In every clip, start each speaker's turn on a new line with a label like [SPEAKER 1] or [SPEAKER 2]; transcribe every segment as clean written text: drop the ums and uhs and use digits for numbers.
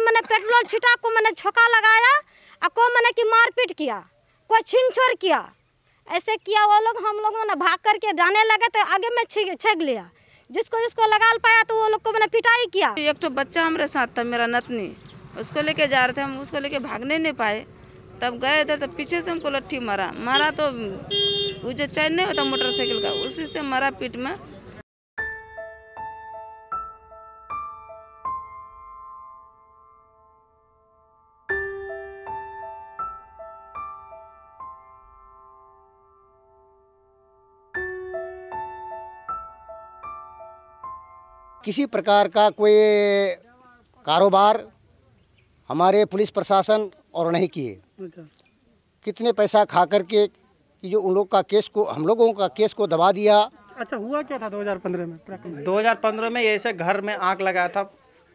[SPEAKER 1] मैंने पेट्रोल छिटा, को मैंने झोंका लगाया, और को मैंने कि मारपीट किया, कोई छीन छोड़ किया, ऐसे किया। वो लोग हम लोग मैंने भाग करके जाने लगे तो आगे में छेक लिया, जिसको जिसको लगा पाया तो वो लोग को मैंने पिटाई किया।
[SPEAKER 2] एक तो बच्चा हमारे साथ था, मेरा नतनी, उसको लेके जा रहे थे हम, उसको लेके भागने नहीं पाए। तब गए इधर तो पीछे से हमको लट्ठी मारा तो वो जो चैन नहीं होता मोटरसाइकिल का, उसी से मारा पीठ में।
[SPEAKER 3] किसी प्रकार का कोई कारोबार हमारे पुलिस प्रशासन और नहीं किए। कितने पैसा खा करके कि जो उन लोग का केस को, हम लोगों का केस को दबा दिया।
[SPEAKER 4] अच्छा, हुआ क्या था 2015 में?
[SPEAKER 5] 2015 में ऐसे घर में आग लगाया था,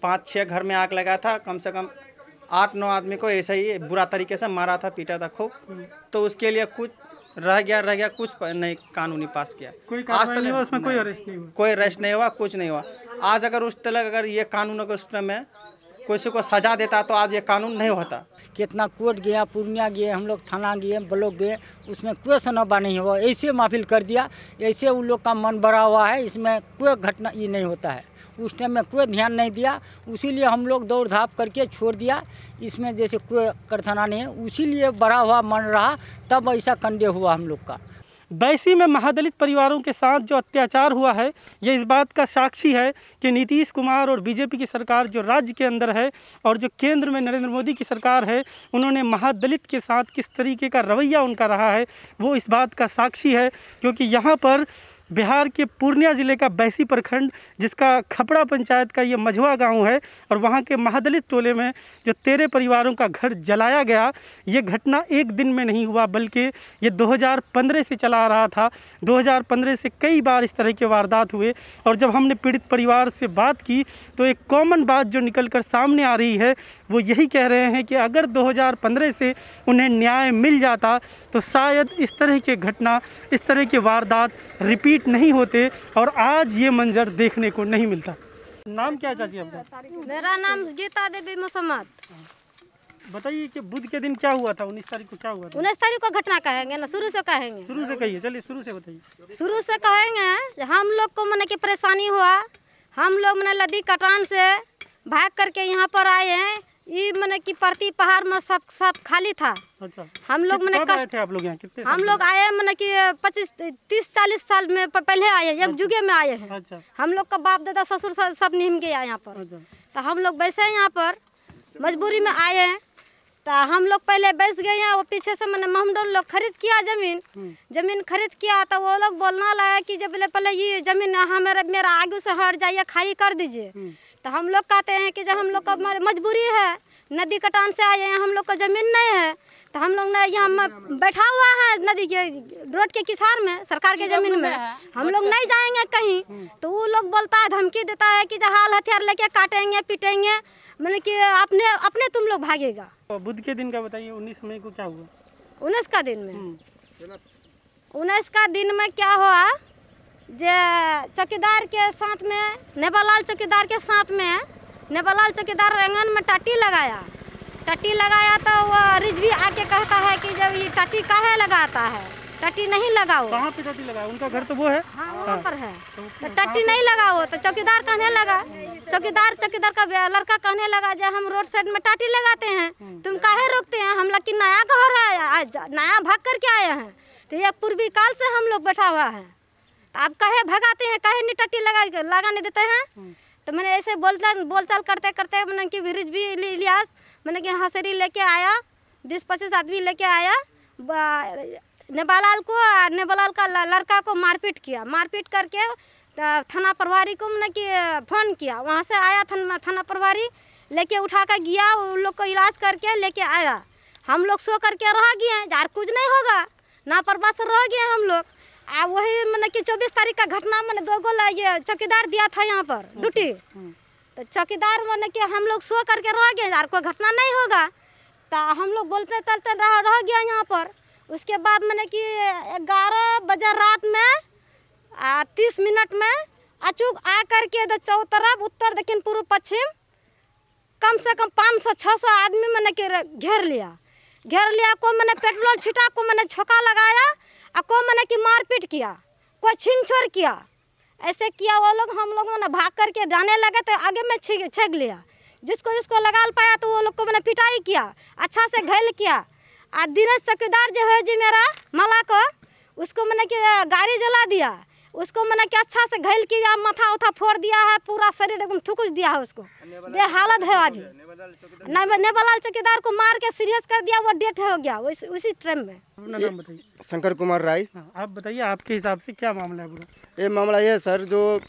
[SPEAKER 5] 5-6 घर में आग लगाया था, कम से कम 8-9 आदमी को ऐसे ही बुरा तरीके से मारा था, पीटा था खूब। तो उसके लिए कुछ रह गया, कुछ नहीं कानूनी पास किया।
[SPEAKER 4] आज तक उसमें कोई अरेस्ट नहीं हुआ,
[SPEAKER 5] कुछ नहीं हुआ। आज अगर उस तरह अगर ये कानून के उस में किसी को सजा देता तो आज ये कानून नहीं होता।
[SPEAKER 6] कितना कोर्ट गया, पूर्णिया गए, हम लोग थाना गए, ब्लॉक गए, उसमें कोई सुनवाई नहीं हुआ। ऐसे माफिल कर दिया, ऐसे उन लोग का मन भरा हुआ है, इसमें कोई घटना ये नहीं होता है। उस टाइम में कोई ध्यान नहीं दिया, उसीलिए हम लोग दौड़ धाप करके छोड़ दिया। इसमें जैसे कोई करथना नहीं है, उसीलिए बड़ा हुआ मन रहा, तब ऐसा कंडे हुआ हम लोग का।
[SPEAKER 4] बैसी में महादलित परिवारों के साथ जो अत्याचार हुआ है, ये इस बात का साक्षी है कि नीतीश कुमार और बीजेपी की सरकार जो राज्य के अंदर है और जो केंद्र में नरेंद्र मोदी की सरकार है, उन्होंने महादलित के साथ किस तरीके का रवैया उनका रहा है, वो इस बात का साक्षी है। क्योंकि यहाँ पर बिहार के पूर्णिया ज़िले का बैसी प्रखंड, जिसका खपड़ा पंचायत का ये मझवा गांव है, और वहाँ के महादलित टोले में जो 13 परिवारों का घर जलाया गया, ये घटना एक दिन में नहीं हुआ, बल्कि ये 2015 से चला आ रहा था। 2015 से कई बार इस तरह के वारदात हुए, और जब हमने पीड़ित परिवार से बात की तो एक कॉमन बात जो निकल कर सामने आ रही है वो यही कह रहे हैं कि अगर 2015 से उन्हें न्याय मिल जाता तो शायद इस तरह की घटना, इस तरह के वारदात रिपीट नहीं होते और आज ये मंजर देखने को नहीं मिलता। नाम क्या है चाची आपका?
[SPEAKER 1] मेरा नाम गीता देवी मोसम्मद।
[SPEAKER 4] बताइए कि बुध के दिन क्या हुआ था? 19 तारीख को क्या हुआ था?
[SPEAKER 1] 19 तारीख को घटना कहेंगे ना, शुरू से कहेंगे।
[SPEAKER 4] शुरू से कहिए, चलिए शुरू से बताइए।
[SPEAKER 1] शुरू से कहेंगे। हम लोग को मैंने की परेशानी हुआ, हम लोग मैंने लदी कटान से भाग करके यहाँ पर आए हैं। ये मैंने की परती पहाड़ में सब खाली था।
[SPEAKER 4] अच्छा,
[SPEAKER 1] हम लोग मैंने
[SPEAKER 4] आप लोग यहाँ कितने?
[SPEAKER 1] हम लोग आए मैंने कि 25-30-40 साल में पहले आए, एक जुगे में आए हैं।
[SPEAKER 4] अच्छा।
[SPEAKER 1] हम लोग का बाप दादा ससुर सब निम गया यहाँ पर।
[SPEAKER 4] अच्छा।
[SPEAKER 1] तो हम लोग वैसे यहाँ पर मजबूरी में आए हैं। तो हम लोग पहले बैस गए हैं, वो पीछे से मैंने महमडोल लोग खरीद किया जमीन खरीद किया। तो वो लोग बोलना लगा कि जब पहले ये जमीन मेरा आगे से हट जाइए, खाली कर दीजिए। तो हम लोग कहते हैं कि जब हम लोग का मजबूरी है, नदी कटान से आए हैं, हम लोग का ज़मीन नहीं है, तो हम लोग यहाँ बैठा हुआ है नदी के रोड के किसार में, सरकार के ज़मीन में, हम लोग नहीं जाएंगे कहीं। तो वो लोग बोलता है, धमकी देता है कि हाल हथियार लेके काटेंगे पीटेंगे, मतलब कि अपने तुम लोग भागेगा।
[SPEAKER 4] बुध के दिन का बताइए, 19 मई को क्या हुआ?
[SPEAKER 1] 19 का दिन में 19 का दिन में क्या हुआ, जे चौकीदार के साथ में, नेबालाल चौकीदार के साथ में, नेबालाल चौकीदार आंगन में टट्टी लगाया तो वो रिजवी आके कहता है कि जब ये टट्टी काहे लगाता है, टट्टी नहीं लगाओ।
[SPEAKER 4] कहाँ पे टट्टी लगाओ? उनका घर तो वो है।
[SPEAKER 1] हाँ, वहाँ पर है। तो टट्टी नहीं लगाओ। तो चौकीदार कहने लगा, चौकीदार का लड़का कहने लगा, जब हम रोड साइड में टट्टी लगाते हैं तुम काहे रोकते हैं, हम लोग की नया घर है, नया भाग करके आए हैं, तो ये पूर्वी काल से हम लोग बैठा हुआ है, तो आप काहे भगाते हैं, काहे नहीं टट्टी लगाने देते हैं। तो मैंने ऐसे बोलचाल करते करते मैंने कि रिजवी इलियास मैंने कि हंसरी लेके आया, 20-25 आदमी लेके आया, नेबालाल का लड़का को मारपीट करके थाना प्रभारी को मैंने कि फ़ोन किया। वहाँ से आया थाना प्रभारी लेके उठा कर गया, उन लोग को इलाज करके लेके आया। हम लोग सो करके रह गए, यार कुछ नहीं होगा, ना परवाह से रह गए हम लोग। वही मैंने कि 24 तारीख का घटना मैंने 2 गो ये चौकीदार दिया था यहाँ पर ड्यूटी। तो चौकीदार मैंने कि हम लोग सो करके रह गए, यार कोई घटना नहीं होगा, तो हम लोग बोलते चलते रह गया यहाँ पर। उसके बाद मैंने कि 11 बजे रात में 30 मिनट में अचूक आ करके चौतरफ उत्तर दक्षिण पूर्व पश्चिम कम से कम 500-600 आदमी मैंने के घेर लिया को मैंने पेट्रोल छिटा, को मैंने छोका लगाया और को मैंने की मारपीट किया, कोई छीन छोड़ किया, ऐसे किया वो लोग। हम लोगों ने भाग करके जाने लगे तो आगे में छेक लिया, जिसको लगा पाया तो वो लोग को मैंने पिटाई किया, अच्छा से घायल किया। और दिनेश चौकीदार जो है जी मेरा मला को, उसको मैंने कि गाड़ी जला दिया, उसको मैंने कि अच्छा से घायल किया, माथा उथा फोड़ दिया है, पूरा शरीर एकदम थुकुच दिया है उसको, बेहालत है अभी। नेबालाल चौकीदार को मार के सीरियस कर दिया, वो डेथ हो गया उसी टाइम में।
[SPEAKER 4] अपना नाम बताइए।
[SPEAKER 7] शंकर कुमार राय।
[SPEAKER 4] आप बताइए आपके हिसाब से क्या मामला है पूरा?
[SPEAKER 7] ये मामला ये है सर, जो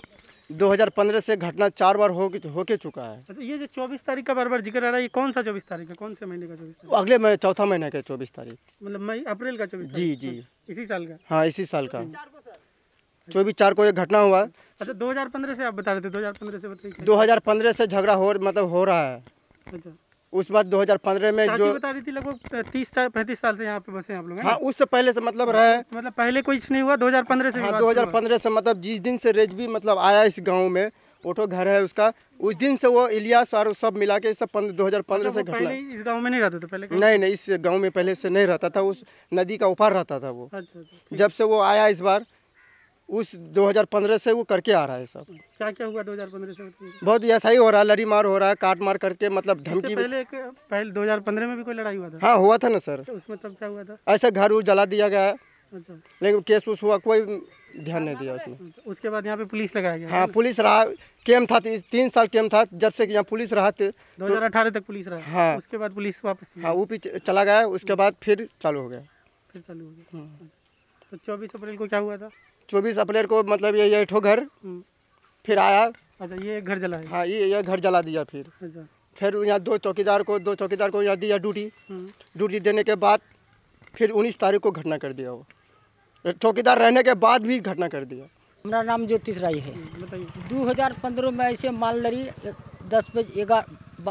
[SPEAKER 7] 2015 से घटना 4 बार होके चुका है।
[SPEAKER 4] अच्छा, ये जो 24 तारीख का बार जिक्र आ रहा है, ये कौन सा 24 तारीख है, कौन से महीने का 24 तारीख?
[SPEAKER 7] अगले महीने, चौथा महीने का 24 तारीख,
[SPEAKER 4] मतलब मई अप्रैल का 24
[SPEAKER 7] जी जी,
[SPEAKER 4] इसी साल का?
[SPEAKER 7] हाँ इसी साल का 24/4 को ये घटना हुआ।
[SPEAKER 4] अच्छा, 2015 से आप बता रहे थे, 2015 से बताइए।
[SPEAKER 7] 2015 से झगड़ा हो रहा है।
[SPEAKER 4] अच्छा,
[SPEAKER 7] उस बार 2015 में जो
[SPEAKER 4] बता रही थी लगभग 30-35 साल से यहाँ पे बसे आप लोग,
[SPEAKER 7] हाँ उससे पहले से मतलब रहे,
[SPEAKER 4] मतलब पहले कुछ नहीं हुआ 2015 से?
[SPEAKER 7] हाँ 2015 से, मतलब जिस दिन से रेजबी मतलब आया इस गांव में, ऑटो घर है उसका, उस दिन से वो इलियास और सब मिला के सब 2015 से घटना।
[SPEAKER 4] पहले इस गांव में नहीं रहता था पहले?
[SPEAKER 7] नहीं, इस गांव में पहले से नहीं रहता था, उस नदी का ऊपर रहता था वो।
[SPEAKER 4] अच्छा,
[SPEAKER 7] जब से वो आया इस बार, उस 2015 से वो करके आ रहा है सब।
[SPEAKER 4] क्या क्या हुआ 2015 से?
[SPEAKER 7] बहुत ऐसा ही हो रहा है, लड़ी मार हो रहा है, काट मार करके, मतलब धमकी।
[SPEAKER 4] पहले 2015 में भी कोई लड़ाई हुआ था?
[SPEAKER 7] हाँ हुआ था ना सर।
[SPEAKER 4] तो उसमें तब क्या हुआ था?
[SPEAKER 7] ऐसे घर जला दिया गया है।
[SPEAKER 4] अच्छा,
[SPEAKER 7] लेकिन केस उस हुआ, कोई ध्यान नहीं दिया उसमें।
[SPEAKER 4] उसके बाद यहाँ पे पुलिस लगाया गया?
[SPEAKER 7] हाँ पुलिस रहा, कैम्प था, 3 साल कैम्प था, जब से यहाँ पुलिस रहा थे
[SPEAKER 4] 2018 तक पुलिस रहा।
[SPEAKER 7] हाँ,
[SPEAKER 4] उसके बाद पुलिस वापस?
[SPEAKER 7] हाँ वो भी चला गया, उसके बाद फिर चालू हो गया।
[SPEAKER 4] फिर चालू हो गया। तो 24 अप्रैल को क्या हुआ था?
[SPEAKER 7] 24 अप्रैल को मतलब ये ठो घर फिर आया।
[SPEAKER 4] अच्छा, ये एक घर जला है?
[SPEAKER 7] हाँ ये घर जला दिया। फिर यहाँ 2 चौकीदार को यहाँ दिया ड्यूटी देने के बाद फिर 19 तारीख को घटना कर दिया। वो चौकीदार रहने के बाद भी घटना कर दिया।
[SPEAKER 6] हमारा नाम ज्योतिष राय है। 2015 में ऐसे माल लड़ी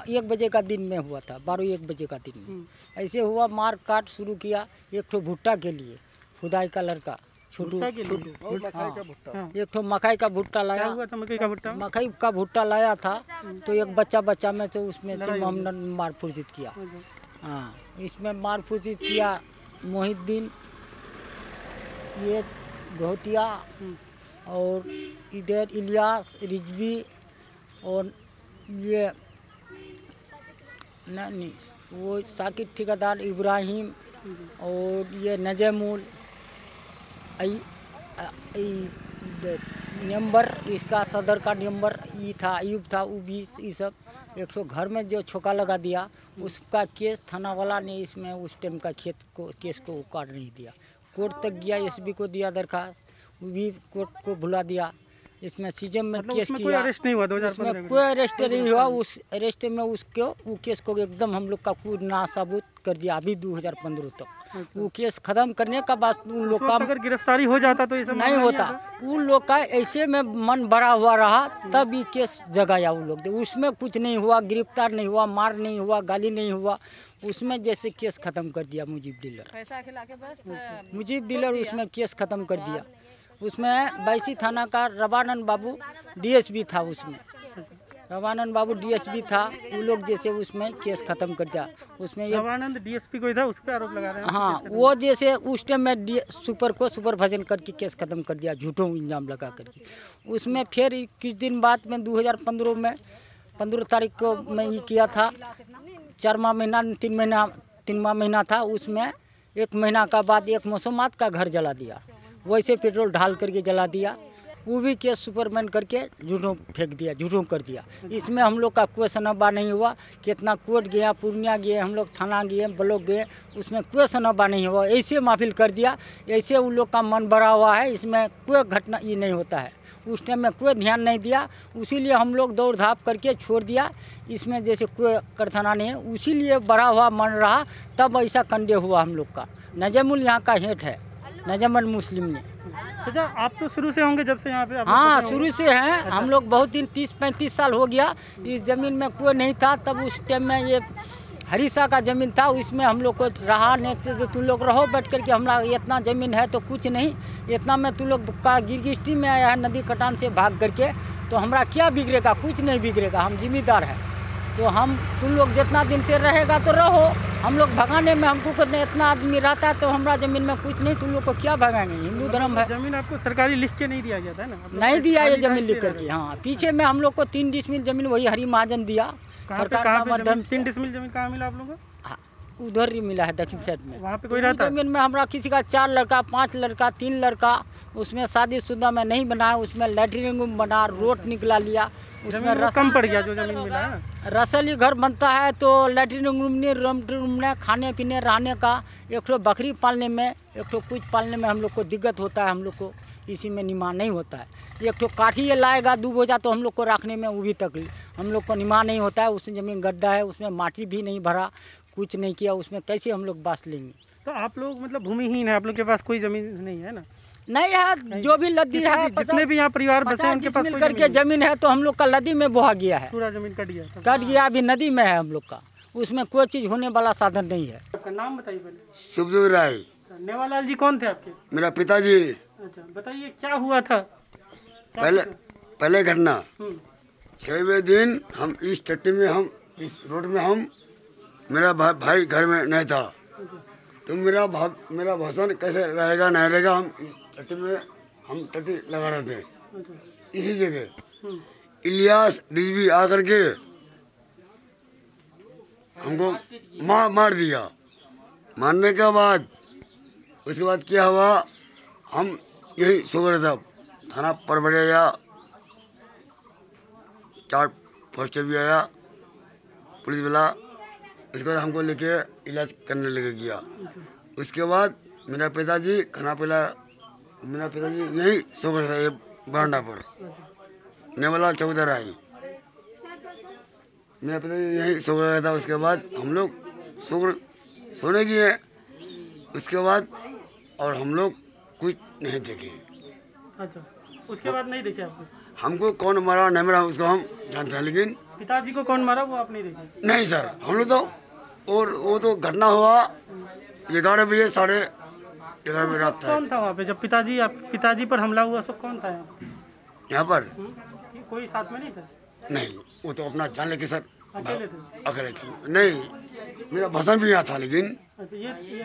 [SPEAKER 6] 1 बजे का दिन में हुआ था, 12-1 बजे का दिन में ऐसे हुआ, मार काट शुरू किया। एक ठो भुट्टा के लिए, खुदाई का लड़का छोटू, हाँ, एक ठो मकई का भुट्टा लाया।
[SPEAKER 4] क्या हुआ था मकई का भुट्टा?
[SPEAKER 6] मकई का भुट्टा लाया था, तो एक बच्चा में तो उसमें से हमने मार फुर्जित किया। हाँ, इसमें मार फुर्जित किया मोहिद्दीन, ये घोटिया, और इधर इलियास, रिजवी, और ये नहीं वो साकिब ठेकेदार इब्राहिम, और ये नजमुल नंबर, इसका सदर का नंबर ये था, अयूब था, वो भी ये सब 100 घर में जो छोका लगा दिया, उसका केस थाना वाला ने इसमें उस टाइम का केस को काट नहीं दिया। कोर्ट तक गया, एसबी को दिया दरखास्त, वो भी कोर्ट को भुला दिया। इसमें सीजन में
[SPEAKER 4] मतलब
[SPEAKER 6] केस
[SPEAKER 4] कोई
[SPEAKER 6] किया,
[SPEAKER 4] अरेस्ट नहीं हुआ 2015
[SPEAKER 6] उसमें कोई अरेस्ट नहीं हुआ। उस अरेस्ट में वो केस को एकदम हम लोग का कुछ नासाबुत कर दिया अभी 2015 तक। वो केस खत्म करने का बाद उन लोग का
[SPEAKER 4] अगर गिरफ्तारी हो जाता तो ये सब
[SPEAKER 6] नहीं होता। उन लोग का ऐसे में मन बड़ा हुआ रहा, तब ये केस जगाया उन लोग। उसमें कुछ नहीं हुआ, गिरफ्तार नहीं हुआ, मार नहीं हुआ, गाली नहीं हुआ। उसमें जैसे केस खत्म कर दिया मुजीब डीलर उसमें केस खत्म कर दिया। उसमें बैसी थाना का रवानंद बाबू डीएसपी था, उसमें रवानंद बाबू डीएसपी था। वो लोग जैसे उसमें केस खत्म कर दिया। उसमें
[SPEAKER 4] रवानंद डीएसपी कोई था, उस पर आरोप लगा रहे हैं?
[SPEAKER 6] हाँ, वो जैसे उस टाइम में सुपरवाइजन करके केस खत्म कर दिया, झूठों इल्जाम लगा करके। उसमें फिर कुछ दिन बाद में 2015 में 15 तारीख को मैं ये किया था, 4वां महीना 3वां महीना था। उसमें 1 महीना का बाद एक मौसमात का घर जला दिया, वैसे पेट्रोल ढाल करके जला दिया। वो भी केस सुपरमैन करके झूठों फेंक दिया, झूठों कर दिया। इसमें हम लोग का कोई सनबा नहीं हुआ। कितना कोर्ट गया, पूर्णिया गए, हम लोग थाना गए, ब्लॉक गए, उसमें कोई सनबा नहीं हुआ। ऐसे माफिल कर दिया, ऐसे उन लोग का मन बड़ा हुआ है। इसमें कोई घटना ये नहीं होता है। उस टाइम में कोई ध्यान नहीं दिया, उसीलिए हम लोग दौड़ धाप करके छोड़ दिया। इसमें जैसे कोई करथना नहीं है, उसीलिए बड़ा हुआ मन रहा, तब ऐसा कंडे हुआ हम लोग का। नजमुल यहाँ का हेड है, नजमुल मुस्लिम ने।
[SPEAKER 4] अच्छा, आप तो शुरू से होंगे जब से यहाँ पे?
[SPEAKER 6] हाँ, शुरू से हैं। अच्छा। हम लोग बहुत दिन 30-35 साल हो गया। इस ज़मीन में कोई नहीं था, तब उस टाइम में ये हरीसा का ज़मीन था, उसमें हम लोग को रहा नहीं तो तुम लोग रहो बैठ करके, हमारा इतना ज़मीन है तो कुछ नहीं, इतना में तुम लोग का गिरगिस्टी में आया है नदी कटान से भाग करके, तो हमारा क्या बिगड़ेगा? कुछ नहीं बिगड़ेगा, हम जिम्मेदार हैं। तो हम तुम लोग जितना दिन से रहेगा तो रहो, हम लोग भगाने में हमको कहते इतना आदमी रहता है तो हमारा ज़मीन में कुछ नहीं, तुम लोग को क्या भगाएंगे, हिंदू धर्म है।
[SPEAKER 4] ज़मीन आपको सरकारी लिख के नहीं दिया गया था ना?
[SPEAKER 6] नहीं दिया ये ज़मीन लिख करके। हाँ, पीछे में हम लोग को 3 डिसमिल ज़मीन वही हरी महाजन दिया।
[SPEAKER 4] सरकार 3 डिसमिल ज़मीन कहाँ मिला आप लोगों को?
[SPEAKER 6] उधर ही मिला है दक्षिण साइड में।
[SPEAKER 4] वहाँ पे कोई रहता है?
[SPEAKER 6] ज़मीन में हमारा किसी का 4 लड़का 5 लड़का 3 लड़का, उसमें शादीशुदा में नहीं बना, उसमें लैट्रिन रूम बना, रोड निकला लिया, उसमें
[SPEAKER 4] कम पड़ गया जो ज़मीन मिला है।
[SPEAKER 6] रसली घर बनता है तो लैट्रिन रूम नहीं, खाने पीने रहने का, एक तो बकरी पालने में, एक तो कुछ पालने में हम लोग को दिक्कत होता है, हम लोग को इसी में निमा नहीं होता है। एक तो काठी ये लाएगा 2 बोझा तो हम लोग को रखने में वो भी तकलीफ, हम लोग को निमा नहीं होता है। उसमें ज़मीन गड्ढा है, उसमें माटी भी नहीं भरा, कुछ नहीं किया, उसमें कैसे हम लोग बांस लेंगे?
[SPEAKER 4] तो आप लोग मतलब भूमिहीन है, आप लोग के पास कोई ज़मीन नहीं है ना?
[SPEAKER 6] नहीं है, जो भी लद्दी है,
[SPEAKER 4] जितने भी यहाँ परिवार बसे हैं उनके पास
[SPEAKER 6] मिल करके ज़मीन है तो हम लोग का नदी में बहा गया है,
[SPEAKER 4] पूरा ज़मीन कट गया।
[SPEAKER 6] कट गया, अभी नदी में है हम लोग का, उसमें कोई चीज़ होने वाला साधन नहीं है।
[SPEAKER 4] आपका नाम बताइए पहले।
[SPEAKER 8] सुखदेव राय।
[SPEAKER 4] नेवालाल जी कौन थे आपके?
[SPEAKER 8] मेरा पिताजी।
[SPEAKER 4] अच्छा, बताइए क्या हुआ था?
[SPEAKER 8] पहले घटना 6वें दिन हम इस टट्टी में, हम इस रोड में, हम मेरा भाई घर में नहीं था, तो मेरा भाषण कैसे रहेगा नहीं रहेगा, हम टट्टी में हम टट्टी लगा रहे थे। इसी जगह इलियास डीजीपी आकर के हमको मार दिया। मारने के बाद उसके बाद क्या हुआ, हम यही सो रहे थे, थाना पर बढ़ गया, 4 फौज भी आया, पुलिस वाला, उसके बाद हमको लेके इलाज करने लगे गया। उसके बाद मेरा पिताजी यही सो रहे थे, ये बरामदा पर, नेवालाल चौधरी आई, मेरा पिताजी यही सो रहा था। उसके बाद हम लोग सोने गए, उसके बाद और हम लोग कुछ नहीं देखे।
[SPEAKER 4] अच्छा, उसके बाद नहीं देखे आपने?
[SPEAKER 8] हमको कौन मारा नहीं मारा उसको हम जानते हैं, लेकिन
[SPEAKER 4] पिताजी को कौन मारा वो आप नहीं देखे?
[SPEAKER 8] नहीं सर, हम लोग तो, और वो तो घटना हुआ 11 बजे, 11:30 बजे रात था।
[SPEAKER 4] कौन था वहाँ पे जब पिताजी पर हमला हुआ? सब कौन था
[SPEAKER 8] यहाँ पर?
[SPEAKER 4] कोई साथ में नहीं था?
[SPEAKER 8] नहीं, वो तो अपना जान लेके सर,
[SPEAKER 4] अकेले थे?
[SPEAKER 8] अकेले थे। नहीं, मेरा भाषण भी यहाँ था, लेकिन
[SPEAKER 4] अच्छा, ये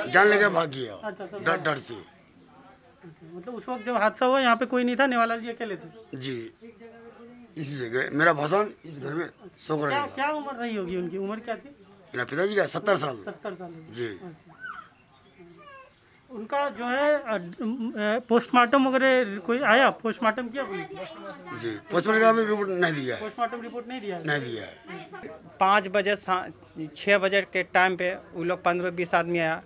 [SPEAKER 8] जान लेके भाग गया।
[SPEAKER 4] अच्छा,
[SPEAKER 8] डर से।
[SPEAKER 4] मतलब उस वक्त जब हादसा हुआ यहाँ पे कोई नहीं था, नेवालाल जी अकेले थे?
[SPEAKER 8] जी, इसी जगह मेरा भाषण इस घर में सो कर रहा था।
[SPEAKER 4] क्या उम्र रही होगी उनकी? उम्र क्या थी?
[SPEAKER 8] मेरा पिताजी का 70 साल।
[SPEAKER 4] 70 साल
[SPEAKER 8] जी।
[SPEAKER 4] उनका जो है पोस्टमार्टम वगैरह कोई आया? पोस्टमार्टम किया पुलिस?
[SPEAKER 8] जी, पोस्टमार्टम रिपोर्ट नहीं दिया है।
[SPEAKER 4] पोस्टमार्टम रिपोर्ट नहीं दिया है?
[SPEAKER 8] नहीं दिया है।
[SPEAKER 5] 5 बजे 6 बजे के टाइम पे वो लोग 15-20 आदमी आया,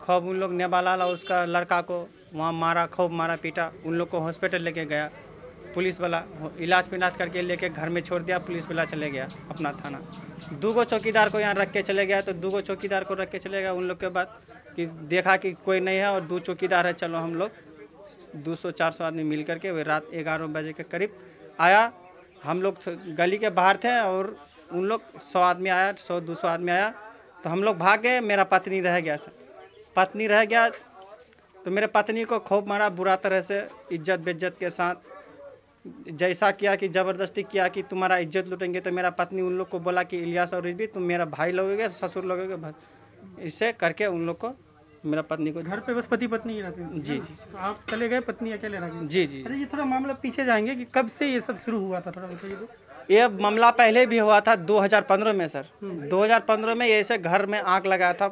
[SPEAKER 5] खूब उन लोग नेवालाल और उसका लड़का को वहाँ मारा, खूब मारा पीटा, उन लोग को हॉस्पिटल लेके गया। पुलिस वाला इलाज पिलाज करके लेके घर में छोड़ दिया, पुलिस वाला चले गया अपना थाना। 2 चौकीदार को यहाँ रख के चले गया, तो 2 चौकीदार को रख के चले गया। उन लोग के बाद कि देखा कि कोई नहीं है और 2 चौकीदार है, चलो हम लोग 200-400 आदमी मिल करके वे रात 11 बजे के करीब आया। हम लोग गली के बाहर थे और उन लोग 100 आदमी आया, 100-200 आदमी आया, तो हम लोग भाग गए। मेरा पत्नी रह गया सर, पत्नी रह गया तो मेरे पत्नी को खूब मारा बुरा तरह से, इज्जत बेइज्जत के साथ, जैसा किया कि ज़बरदस्ती किया कि तुम्हारा इज्जत लूटेंगे। तो मेरा पत्नी उन लोग को बोला कि इलियास और रिजवी तुम मेरा भाई लोगे, ससुर लोगे, इससे करके उन लोग को, मेरा पत्नी को
[SPEAKER 4] घर पे बस पति पत्नी ही रहते हैं?
[SPEAKER 5] जी जी।
[SPEAKER 4] आप चले गए, पत्नी अकेले रह गई?
[SPEAKER 5] जी जी।
[SPEAKER 4] अरे ये थोड़ा मामला पीछे जाएंगे कि कब से ये सब शुरू हुआ था, थोड़ा बताइए तो।
[SPEAKER 5] ये मामला पहले भी हुआ था 2015 में सर। 2015 में ऐसे घर में आग लगाया था,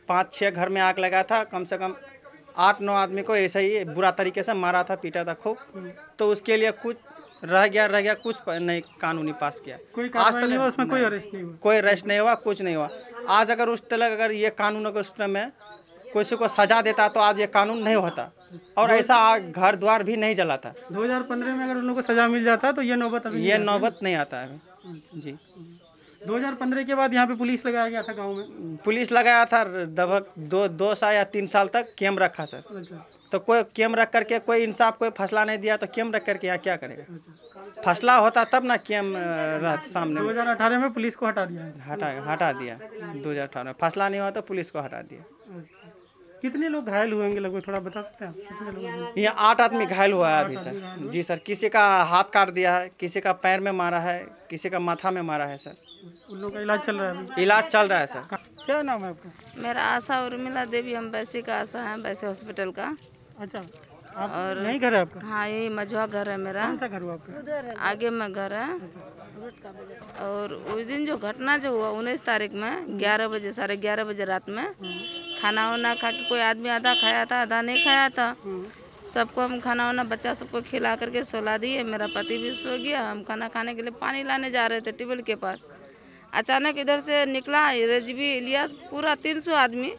[SPEAKER 5] 5-6 घर में आग लगाया था, कम से कम 8-9 आदमी को ऐसे ही बुरा तरीके से मारा था, पीटा था खूब। तो उसके लिए कुछ रह गया, कुछ नहीं कानूनी पास किया।
[SPEAKER 4] आज तक उसमें कोई अरेस्ट नहीं हुआ?
[SPEAKER 5] कोई अरेस्ट नहीं हुआ, कुछ नहीं हुआ। आज अगर उस तरह अगर ये कानून अगर उस में किसी को सजा देता तो आज ये कानून नहीं होता और ऐसा घर द्वार भी नहीं जला था।
[SPEAKER 4] 2015 में अगर उन लोगों को सजा मिल जाता तो ये नौबत
[SPEAKER 5] नहीं आता है जी।
[SPEAKER 4] 2015 के बाद यहाँ पे पुलिस लगाया गया था गांव में?
[SPEAKER 5] पुलिस लगाया था, लगभग 2 साल या 3 साल तक कैम रखा सर।
[SPEAKER 4] अच्छा।
[SPEAKER 5] तो कोई कैम रख करके कोई इंसाफ, कोई फैसला नहीं दिया, तो कैम रख करके यहाँ क्या करेगा? फैसला होता तब ना कैम सामने।
[SPEAKER 4] 2018 में पुलिस को हटा दिया?
[SPEAKER 5] हटा दिया 2018 में। फैसला नहीं हुआ तो पुलिस को हटा दिया।
[SPEAKER 4] कितने लोग घायल हुए होंगे लगभग, थोड़ा बता सकते हैं आप? कितने लोग?
[SPEAKER 5] यहाँ 8 आदमी घायल हुआ है अभी सर। जी सर, किसी का हाथ काट दिया है, किसी का पैर में मारा है, किसी का माथा में मारा है सर।
[SPEAKER 4] उन लोगों का इलाज चल रहा है अभी?
[SPEAKER 5] इलाज चल रहा है सर।
[SPEAKER 4] क्या नाम है आपका?
[SPEAKER 2] मेरा आशा उर्मिला देवी, हम वैसे का आशा है, वैसे हॉस्पिटल का।
[SPEAKER 4] अच्छा, आप यहीं घर है आपका?
[SPEAKER 2] हाँ, यही मझुआ घर है मेरा।
[SPEAKER 4] कौन सा घर हुआ आपका?
[SPEAKER 2] आगे में घर है। और उस दिन जो घटना जो हुआ 19 तारीख में 11 बजे, 11:30 बजे रात में, खाना वाना खा के कोई आदमी आधा खाया था, आधा नहीं खाया था। सबको हम खाना वाना बच्चा सबको खिला करके सुला दिए। मेरा पति भी सो गया। हम खाना खाने के लिए पानी लाने जा रहे थे ट्यूबवेल के पास। अचानक इधर से निकला रेजवी इलियास, पूरा 300 आदमी,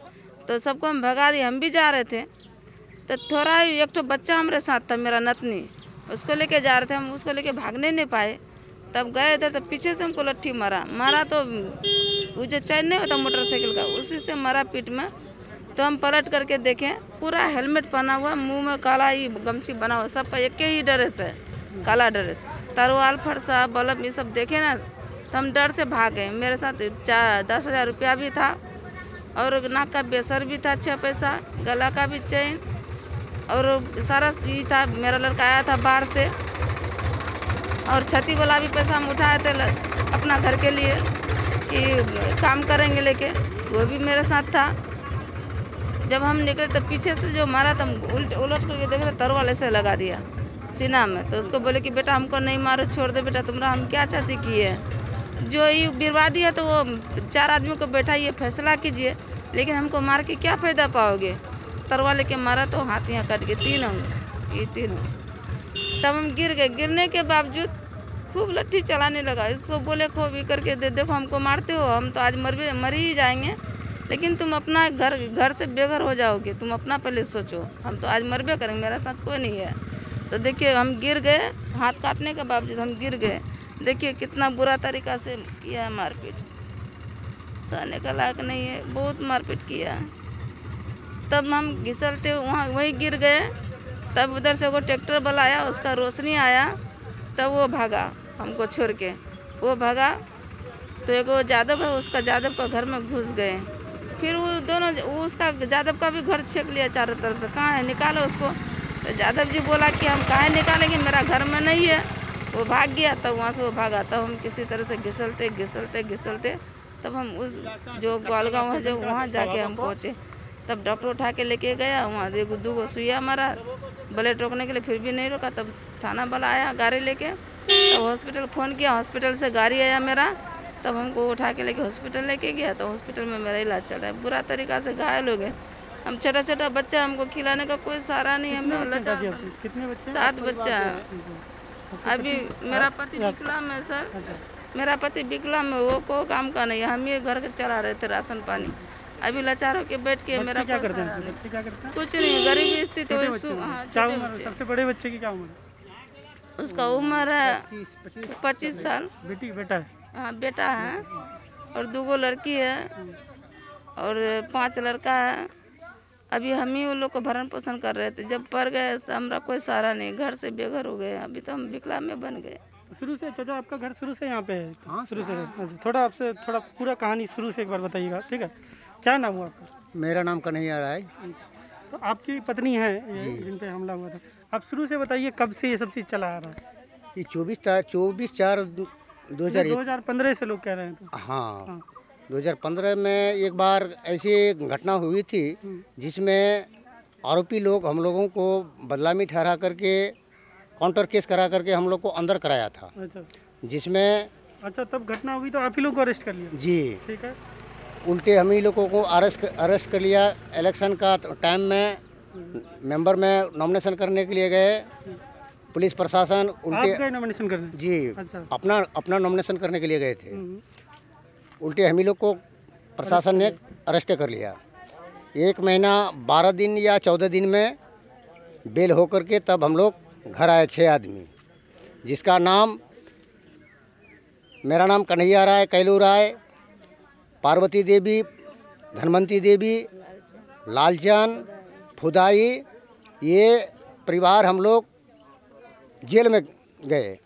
[SPEAKER 2] तो सबको हम भगा दिए। हम भी जा रहे थे तो थोड़ा एक तो बच्चा हमारे साथ था, मेरा नतनी, उसको लेके जा रहे थे हम। उसको लेके भागने नहीं पाए। तब गए इधर तो पीछे से हमको लट्ठी मारा तो वो जो चैन नहीं होता मोटरसाइकिल का, उसी से मारा पीठ में। तो हम पलट करके देखें, पूरा हेलमेट पहना हुआ, मुंह में काला ही गमछी बना हुआ, सबका एक ही ड्रेस है, काला ड्रेस। तलवार फरसा बल्ब ये सब देखे ना, तो हम डर से भाग गए। मेरे साथ 10,000 रुपया भी था और नाक का बेसर भी था 6 पैसा, गला का भी चेन और सारा ये था। मेरा लड़का आया था बाहर से और छती वाला भी पैसा हम उठाए थे अपना घर के लिए कि काम करेंगे लेके, वो भी मेरे साथ था। जब हम निकले तो पीछे से जो मारा तो उलट करके देखे तो तरवाले से लगा दिया सीना में। तो उसको बोले कि बेटा हमको नहीं मारो, छोड़ दे बेटा, तुम्हारा हम क्या चाहती किए। जो ये बर्बादी है तो वो 4 आदमी को बैठाइए, फैसला कीजिए, लेकिन हमको मार के क्या फ़ायदा पाओगे। तरवा लेके मारा तो हाथ यहाँ कट गए, 3 अंग, ये 3 अंग। तब हम गिर गए। गिरने के बावजूद खूब लट्ठी चलाने लगा। इसको बोले खो भी करके देखो हमको मारते हो, हम तो आज मर ही जाएंगे, लेकिन तुम अपना घर से बेघर हो जाओगे, तुम अपना पहले सोचो, हम तो आज मरबे करेंगे, मेरा साथ कोई नहीं है। तो देखिए हम गिर गए, हाथ काटने के बावजूद हम गिर गए। देखिए कितना बुरा तरीका से किया है मारपीट, सहने का लायक नहीं है, बहुत मारपीट किया। तब हम घिसलते वहाँ वहीं गिर गए। तब उधर से वो ट्रैक्टर वाला आया, उसका रोशनी आया, तब वो भागा हमको छोड़ के। वो भागा तो एक वो यादव है, उसका यादव का घर में घुस गए। फिर वो दोनों उसका यादव का भी घर छेक लिया चारों तरफ से, कहाँ है निकालो उसको। तो यादव जी बोला कि हम कहाँ निकालेंगे, मेरा घर में नहीं है। वो भाग गया, तब वहाँ से वो भागा। तब हम किसी तरह से घिसलते तब हम उस जो ग्वालगांव है जो वहाँ जाके हम पहुँचे। तब डॉक्टर उठा के लेके गया, वहाँ 2 सुइया मारा ब्लड रोकने के लिए, फिर भी नहीं रोका। तब थाना वाला आया गाड़ी लेके, तब हॉस्पिटल फ़ोन किया, हॉस्पिटल से गाड़ी आया मेरा, तब हमको उठा के लेके हॉस्पिटल लेके गया। तो हॉस्पिटल में मेरा इलाज चल रहा है। बुरा तरीका से घायल हो गए हम, छोटा बच्चा, हमको खिलाने का कोई सहारा नहीं है।
[SPEAKER 4] कितने बच्चे?
[SPEAKER 2] 7 बच्चा है। अभी मेरा पति विकलांग है सर, मेरा पति विकलांग में, वो को काम का नहीं है, हम ये घर चला रहे थे राशन पानी। अभी लाचार होके बैठ के मेरा
[SPEAKER 4] क्या करते हैं?
[SPEAKER 2] कुछ नहीं, गरीबी स्थिति।
[SPEAKER 4] क्या उम्र? सबसे बड़े बच्चे की क्या उम्र?
[SPEAKER 2] उसका उम्र है 25 साल।
[SPEAKER 4] बेटा है?
[SPEAKER 2] हाँ बेटा है, और 2 लड़की है और 5 लड़का है। अभी हम ही उन लोग को भरण पोषण कर रहे थे। जब पड़ गए हमारा कोई सहारा नहीं, घर से बेघर हो गए। अभी तो हम विकलांग में बन गए।
[SPEAKER 4] शुरू से चाचा आपका घर शुरू से यहाँ पे है? हाँ, शुरू से। थोड़ा आपसे पूरा कहानी शुरू से एक बार बताइएगा, ठीक है? क्या नाम हुआ आपका?
[SPEAKER 3] मेरा नाम कन्हैया राय।
[SPEAKER 4] तो आपकी पत्नी है जिन पे हमला हुआ था, आप शुरू से बताइए कब से ये सब चीज़ चला आ रहा है?
[SPEAKER 3] ये 24/4/2015
[SPEAKER 4] से लोग कह रहे हैं तो।
[SPEAKER 3] हाँ, 2015 में एक बार ऐसी घटना हुई थी जिसमें आरोपी लोग हम लोगों को बदनामी ठहरा करके काउंटर केस करा करके हम लोग को अंदर कराया था।
[SPEAKER 4] अच्छा,
[SPEAKER 3] जिसमें
[SPEAKER 4] अच्छा तब घटना हुई तो आप ही लोग को अरेस्ट कर लिया?
[SPEAKER 3] जी, ठीक है। उल्टे हम ही लोगों को अरेस्ट कर लिया। इलेक्शन का टाइम में मेंबर में नॉमिनेशन करने के लिए गए, पुलिस प्रशासन उल्टे
[SPEAKER 4] नॉमिनेशन करने?
[SPEAKER 3] जी, अच्छा। अपना नॉमिनेशन करने के लिए गए थे। उल्टे हम ही लोग को प्रशासन ने अरेस्ट कर लिया। 1 महीना 12 दिन या 14 दिन में बेल होकर के तब हम लोग घर आए 6 आदमी, जिसका नाम, मेरा नाम कन्हैया राय, कैलू राय, पार्वती देवी, धनवंती देवी, लालचंद, फुदाई, ये परिवार हम लोग जेल में गए।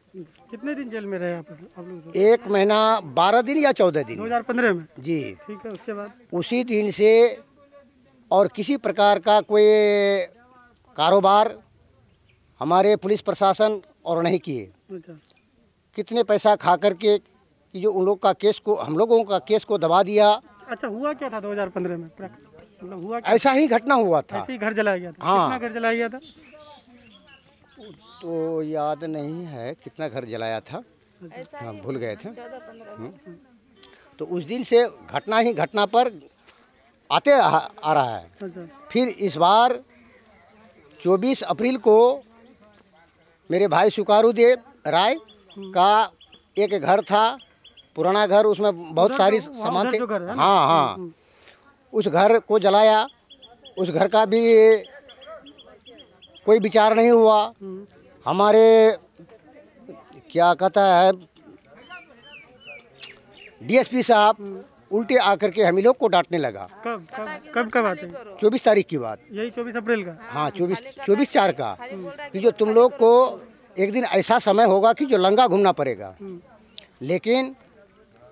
[SPEAKER 4] कितने दिन जेल में रहे आप लोग?
[SPEAKER 3] 1 महीना 12 दिन या 14 दिन।
[SPEAKER 4] 2015 में?
[SPEAKER 3] जी,
[SPEAKER 4] ठीक है। उसके बाद?
[SPEAKER 3] उसी दिन से और किसी प्रकार का कोई कारोबार हमारे पुलिस प्रशासन और नहीं किए। कितने पैसा खा करके कि जो उन लोग का केस को, हम लोगों का केस को दबा दिया।
[SPEAKER 4] अच्छा, हुआ क्या था 2015 में? मतलब हुआ क्या?
[SPEAKER 3] ऐसा ही घटना हुआ था।
[SPEAKER 4] ऐसे ही घर जलाया गया था?
[SPEAKER 3] हाँ।
[SPEAKER 4] कितना घर जलाया गया था?
[SPEAKER 3] तो याद नहीं है कितना घर जलाया था, हाँ, भूल गए थे। तो उस दिन से घटना ही घटना पर आते आ रहा है। फिर इस बार 24 अप्रैल को मेरे भाई सुकारुदेव राय का एक घर था, पुराना घर, उसमें बहुत सारी सामान थे। हाँ हाँ, उस घर को जलाया। उस घर का भी कोई विचार नहीं हुआ। हमारे क्या कहता है डीएसपी साहब उल्टे आकर के हम लोग को डांटने लगा।
[SPEAKER 4] कब बात है?
[SPEAKER 3] 24 तारीख की बात।
[SPEAKER 4] यही 24 अप्रैल का?
[SPEAKER 3] हाँ, 24/4 का, कि जो तुम लोग को एक दिन ऐसा समय होगा कि जो लंगा घूमना पड़ेगा। लेकिन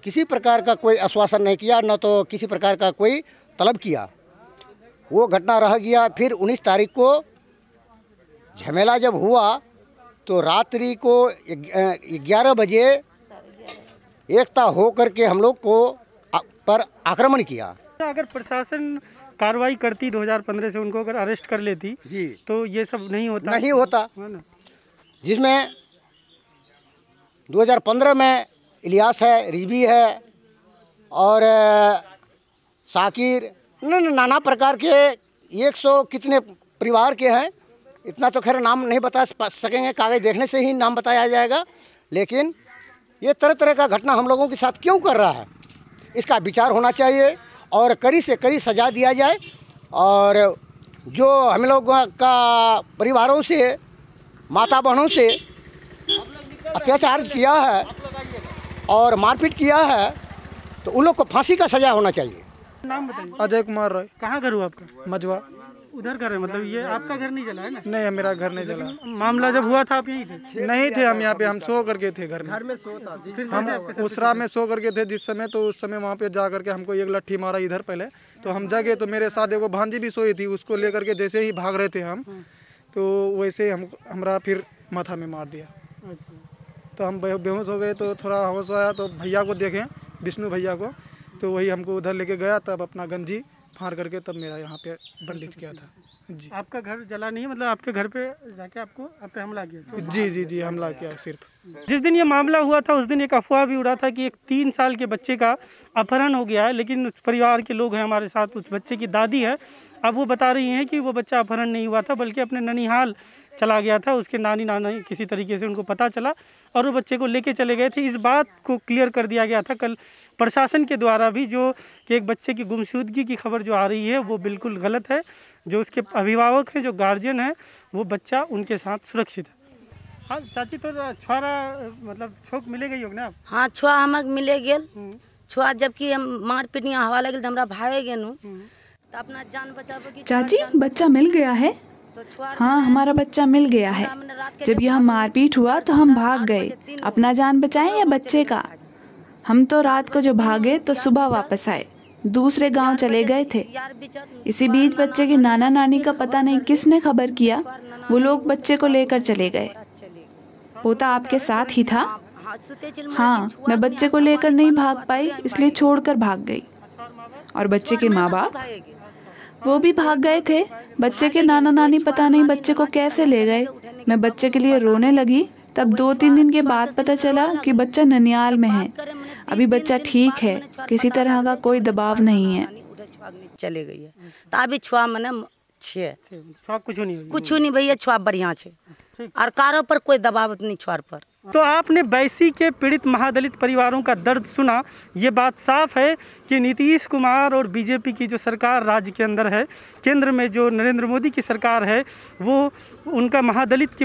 [SPEAKER 3] किसी प्रकार का कोई आश्वासन नहीं किया, न तो किसी प्रकार का कोई तलब किया। वो घटना रह गया। फिर 19 तारीख को झमेला जब हुआ तो रात्रि को 11 बजे एकता हो करके हम लोग को पर आक्रमण किया।
[SPEAKER 4] अगर प्रशासन कार्रवाई करती 2015 से, उनको अगर अरेस्ट कर लेती
[SPEAKER 3] जी,
[SPEAKER 4] तो ये सब नहीं होता?
[SPEAKER 3] नहीं होता।
[SPEAKER 4] है ना?
[SPEAKER 3] जिसमें 2015 में इलियास है, रिजवी है और शाकिर, नाना प्रकार के 100 कितने परिवार के हैं। इतना तो खैर नाम नहीं बता सकेंगे, कागज देखने से ही नाम बताया जाएगा। लेकिन ये तरह तरह का घटना हम लोगों के साथ क्यों कर रहा है, इसका विचार होना चाहिए और कड़ी से कड़ी सजा दिया जाए। और जो हम लोग का परिवारों से, माता बहनों से अत्याचार किया है और मारपीट किया है, तो उन लोग को फांसी का सजा होना चाहिए।
[SPEAKER 4] नाम बताइए।
[SPEAKER 9] अजय कुमार रॉय।
[SPEAKER 4] कहाँ घर हुआ आपका?
[SPEAKER 9] मजवा।
[SPEAKER 4] उधर घर है, मतलब ये आपका घर नहीं जला है ना?
[SPEAKER 9] नहीं, मेरा घर नहीं जला।
[SPEAKER 4] मामला जब हुआ था आप यहीं थे?
[SPEAKER 9] नहीं थे, हम यहाँ पे हम सो करके थे घर में
[SPEAKER 4] सोता।
[SPEAKER 9] हम उसरा में सो करके थे जिस समय। तो उस समय वहाँ पे जा करके हमको एक लट्ठी मारा इधर पहले, तो हम जगे। तो मेरे साथ एक भांजी भी सोई थी, उसको लेकर के जैसे ही भाग रहे थे हम, तो वैसे ही हमरा फिर माथा में मार दिया। तो हम बेहोश हो गए। तो थोड़ा होश आया तो भैया को देखें, विष्णु भैया को, तो वही हमको उधर लेके गया। तब अपना गंजी फाड़ करके तब मेरा यहाँ पे बंडेज किया था। जी।
[SPEAKER 4] आपका घर जला नहीं है, मतलब आपके घर पे जाके आप पे हमला किया?
[SPEAKER 9] जी, हमला किया। सिर्फ
[SPEAKER 4] जिस दिन ये मामला हुआ था उस दिन एक अफवाह भी उड़ा था कि एक 3 साल के बच्चे का अपहरण हो गया है। लेकिन उस परिवार के लोग हैं हमारे साथ, उस बच्चे की दादी है, अब वो बता रही हैं कि वो बच्चा अपहरण नहीं हुआ था, बल्कि अपने ननिहाल चला गया था। उसके नानी नाना किसी तरीके से उनको पता चला और वो बच्चे को लेके चले गए थे। इस बात को क्लियर कर दिया गया था कल प्रशासन के द्वारा भी, जो कि एक बच्चे की गुमशुदगी की खबर जो आ रही है वो बिल्कुल गलत है। जो उसके अभिभावक हैं, जो गार्जियन है, वो बच्चा उनके साथ सुरक्षित है। हाँ चाची, तो छुआरा मतलब छोक मिले गई होगी ना?
[SPEAKER 10] हाँ, छुआ हमक मिले गेल। छुआ जबकि हम मार पीटिया हवा लगे तो हमरा भागे गेनु, तो अपना जान बचाबो की।
[SPEAKER 11] चाची, बच्चा मिल गया है? हाँ, हमारा बच्चा मिल गया है। जब यह मारपीट हुआ तो हम भाग गए। अपना जान बचाएं या बच्चे का? हम तो रात को जो भागे तो सुबह वापस आए, दूसरे गांव चले गए थे। इसी बीच बच्चे के नाना नानी का पता नहीं किसने खबर किया, वो लोग बच्चे को लेकर चले गए। पोता आपके साथ ही था? हाँ, मैं बच्चे को लेकर नहीं भाग पाई, इसलिए छोड़कर भाग गई। और बच्चे के माँ बाप? वो भी भाग गए थे। बच्चे के नाना नानी पता नहीं बच्चे को कैसे ले गए। मैं बच्चे के लिए रोने लगी, तब 2-3 दिन के बाद पता चला कि बच्चा ननियाल में है। अभी बच्चा ठीक है, किसी तरह का कोई दबाव नहीं है।
[SPEAKER 10] चले गई है तो अभी छुआ मने छे,
[SPEAKER 4] कुछ
[SPEAKER 10] नहीं भैया, छुआ बढ़िया छे और कारो पर कोई दबाव नहीं छुआर पर।
[SPEAKER 4] तो आपने बैसी के पीड़ित महादलित परिवारों का दर्द सुना। ये बात साफ है कि नीतीश कुमार और बीजेपी की जो सरकार राज्य के अंदर है, केंद्र में जो नरेंद्र मोदी की सरकार है, वो उनका महादलित के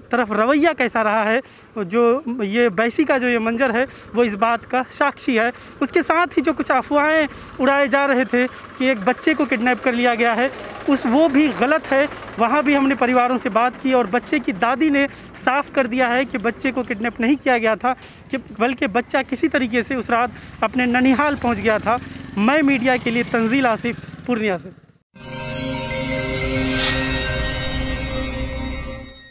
[SPEAKER 4] तरफ रवैया कैसा रहा है, जो ये बैसी का जो ये मंजर है वो इस बात का साक्षी है। उसके साथ ही जो कुछ अफवाहें उड़ाए जा रहे थे कि एक बच्चे को किडनैप कर लिया गया है, वो भी गलत है। वहाँ भी हमने परिवारों से बात की और बच्चे की दादी ने साफ कर दिया है कि बच्चे को किडनैप नहीं किया गया था, कि बल्कि बच्चा किसी तरीके से उस रात अपने ननिहाल पहुँच गया था। मैं मीडिया के लिए तंजील आसिफ, पूर्णिया से।